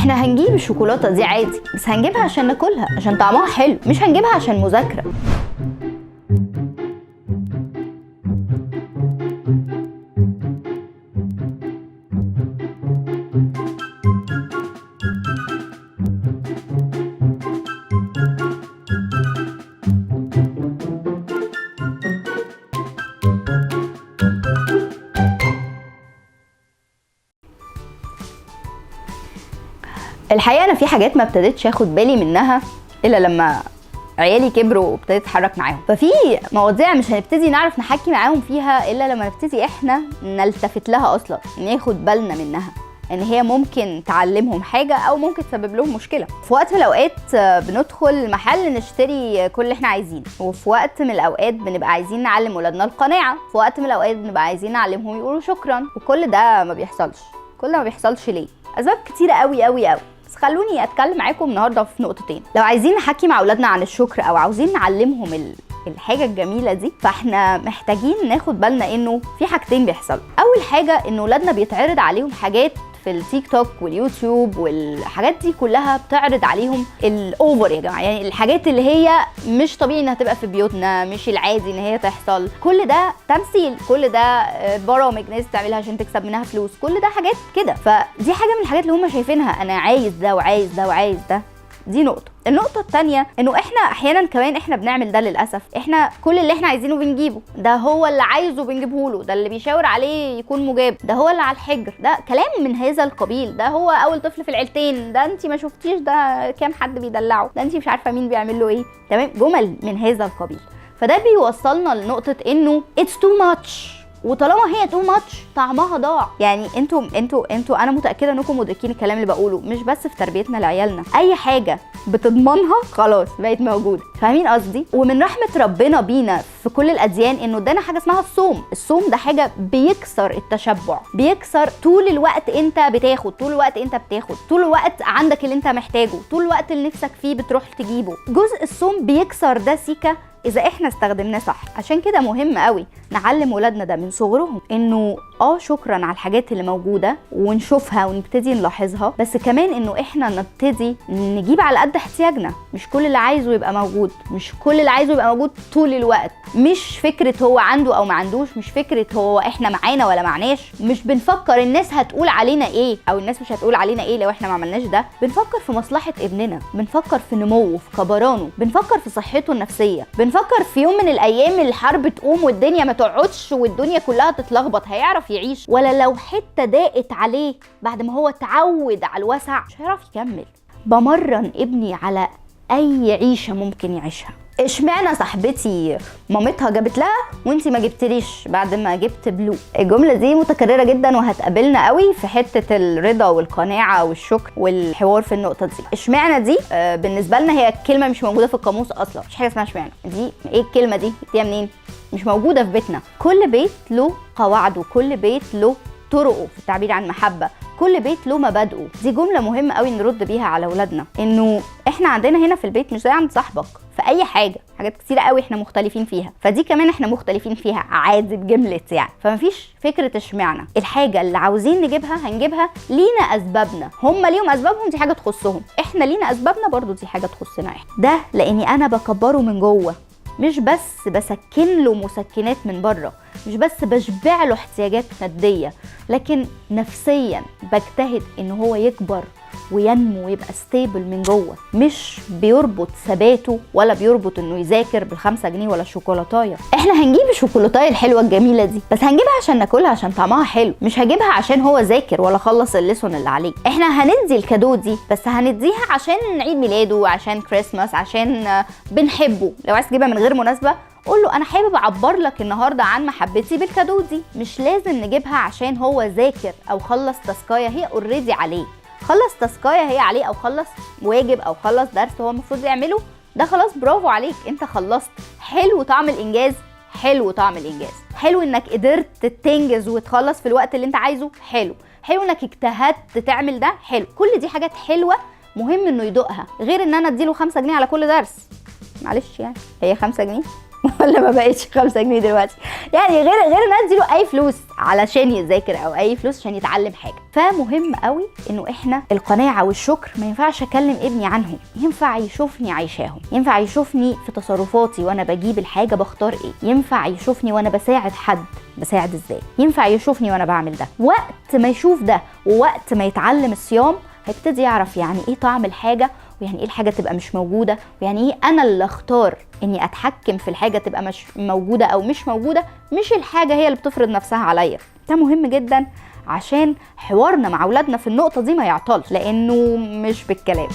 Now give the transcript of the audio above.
احنا هنجيب الشوكولاته دي عادي، بس هنجيبها عشان ناكلها، عشان طعمها حلو، مش هنجيبها عشان مذاكره. الحقيقه انا في حاجات ما ابتديتش اخد بالي منها الا لما عيالي كبروا وابتديت اتحرك معاهم. ففي مواضيع مش هنبتدي نعرف نحكي معاهم فيها الا لما نبتدي احنا نلتفت لها اصلا، ناخد بالنا منها، ان هي ممكن تعلمهم حاجه او ممكن تسبب لهم مشكله. في وقت من الاوقات بندخل محل نشتري كل اللي احنا عايزينه، وفي وقت من الاوقات بنبقى عايزين نعلم ولادنا القناعه، في وقت من الاوقات بنبقى عايزين نعلمهم يقولوا شكرا، وكل ده ما بيحصلش. كل ده ما بيحصلش ليه؟ اسباب كتيره قوي قوي قوي، بس خلوني اتكلم معاكم النهارده في نقطتين. لو عايزين نحكي مع اولادنا عن الشكر او عاوزين نعلمهم الحاجه الجميله دي، فاحنا محتاجين ناخد بالنا انه في حاجتين بيحصلوا. اول حاجه ان اولادنا بيتعرض عليهم حاجات في التيك توك واليوتيوب والحاجات دي كلها، بتعرض عليهم الاوفر يا جماعه، يعني الحاجات اللي هي مش طبيعي انها تبقى في بيوتنا، مش العادي ان هي تحصل. كل ده تمثيل، كل ده برامج ناس تعملها عشان تكسب منها فلوس، كل ده حاجات كده. فدي حاجه من الحاجات اللي هم شايفينها، انا عايز ده وعايز ده وعايز ده. دي نقطة. النقطة التانية انه احنا احيانا كمان احنا بنعمل ده للأسف. احنا كل اللي احنا عايزينه بنجيبه، ده هو اللي عايزه بنجيبه له، ده اللي بيشاور عليه يكون مجاب، ده هو اللي على الحجر، ده كلام من هذا القبيل، ده هو اول طفل في العيلتين، ده انتي ما شفتيش ده كام حد بيدلعه، ده انتي مش عارفة مين بيعمل له ايه. تمام، جمل من هذا القبيل. فده بيوصلنا لنقطة انه it's too much، وطالما هي تو ماتش طعمها ضاع. يعني انتوا انا متاكده انكم مدركين الكلام اللي بقوله، مش بس في تربيتنا لعيالنا، اي حاجه بتضمنها خلاص بقت موجوده. فاهمين قصدي؟ ومن رحمه ربنا بينا في كل الاديان انه ادانا حاجه اسمها الصوم. الصوم ده حاجه بيكسر التشبع، بيكسر طول الوقت انت بتاخد، طول الوقت انت بتاخد، طول الوقت عندك اللي انت محتاجه، طول الوقت اللي نفسك فيه بتروح تجيبه. جزء الصوم بيكسر ده سيكا اذا احنا استخدمناه صح. عشان كده مهم قوي نعلم ولادنا ده من صغرهم، انه شكرا على الحاجات اللي موجوده ونشوفها ونبتدي نلاحظها، بس كمان انه احنا نبتدي نجيب على قد احتياجنا. مش كل اللي عايزه يبقى موجود، مش كل اللي عايزه يبقى موجود طول الوقت، مش فكره هو عنده او ما عندوش، مش فكره هو احنا معانا ولا معناش، مش بنفكر الناس هتقول علينا ايه او الناس مش هتقول علينا ايه لو احنا ما عملناش ده. بنفكر في مصلحه ابننا، بنفكر في نموه، في كبرانه، بنفكر في صحته النفسيه، بنفكر في يوم من الايام الحرب تقوم والدنيا ما تقعدش والدنيا كلها تتلخبط، هيعرف يعيش؟ ولا لو حته ضاقت عليه بعد ما هو اتعود على الوسع مش هيعرف يكمل؟ بمرن ابني على اي عيشه ممكن يعيشها. اشمعنى صاحبتي مامتها جابت لها وانتي ما جبتليش بعد ما جبت بلو؟ الجمله دي متكرره جدا وهتقابلنا قوي في حته الرضا والقناعه والشكر والحوار في النقطه دي. اشمعنى دي بالنسبه لنا هي كلمه مش موجوده في القاموس اصلا، مش حاجه اسمها اشمعنى. دي ايه الكلمه دي؟ جبتيها منين؟ مش موجوده في بيتنا. كل بيت له قواعده، كل بيت له طرقه في التعبير عن محبه، كل بيت له مبادئه. دي جمله مهمه قوي نرد بيها على اولادنا، انه احنا عندنا هنا في البيت مش زي عند صاحبك في اي حاجه، حاجات كتيره قوي احنا مختلفين فيها، فدي كمان احنا مختلفين فيها عادي بجملت يعني. فمفيش فكره اشمعنى. الحاجه اللي عاوزين نجيبها هنجيبها، لينا اسبابنا، هم ليهم اسبابهم، دي حاجه تخصهم، احنا لينا اسبابنا برضو، دي حاجه تخصنا احنا. ده لاني انا بكبره من جوه، مش بس بسكن له مسكنات من بره، مش بس بشبع له احتياجات ماديه، لكن نفسيا بجتهد ان هو يكبر وينمو ويبقى ستيبل من جوه، مش بيربط ثباته ولا بيربط انه يذاكر ب5 جنيه ولا شوكولاتايه. احنا هنجيب الشوكولاتايه الحلوه الجميله دي، بس هنجيبها عشان ناكلها عشان طعمها حلو، مش هجيبها عشان هو ذاكر ولا خلص الليسون اللي عليه. احنا هندي الكادو دي، بس هنديها عشان عيد ميلاده، عشان كريسماس، عشان بنحبه. لو عايز تجيبها من غير مناسبه قول له انا حابب اعبر لك النهارده عن محبتي بالكادو دي. مش لازم نجيبها عشان هو ذاكر او خلص تاسكايه هي اوريدي عليه، خلص تاسكايه هي عليه، او خلص واجب او خلص درس هو المفروض يعمله، ده خلاص برافو عليك، انت خلصت. حلو طعم الانجاز، حلو طعم الانجاز، حلو انك قدرت تنجز وتخلص في الوقت اللي انت عايزه، حلو انك اجتهدت تعمل ده، حلو. كل دي حاجات حلوه مهم انه يدوقها، غير ان انا اديله 5 جنيه على كل درس. معلش يعني هي 5 جنيه ولا ما بقتش 5 جنيه دلوقتي. يعني غير ان انا اديله اي فلوس علشان يذاكر او اي فلوس عشان يتعلم حاجه. فمهم قوي انه احنا القناعه والشكر ما ينفعش اكلم ابني عنهم، ينفع يشوفني عايشاهم، ينفع يشوفني في تصرفاتي وانا بجيب الحاجه بختار ايه، ينفع يشوفني وانا بساعد حد بساعد ازاي، ينفع يشوفني وانا بعمل ده. وقت ما يشوف ده ووقت ما يتعلم الصيام هيبتدي يعرف يعني ايه طعم الحاجه، ويعني ايه الحاجه تبقى مش موجوده، ويعني ايه انا اللي اختار اني اتحكم في الحاجه تبقى مش موجوده او مش موجوده، مش الحاجه هي اللي بتفرض نفسها عليا. ده مهم جدا عشان حوارنا مع اولادنا في النقطه دي ما يعطلش، لانه مش بالكلام.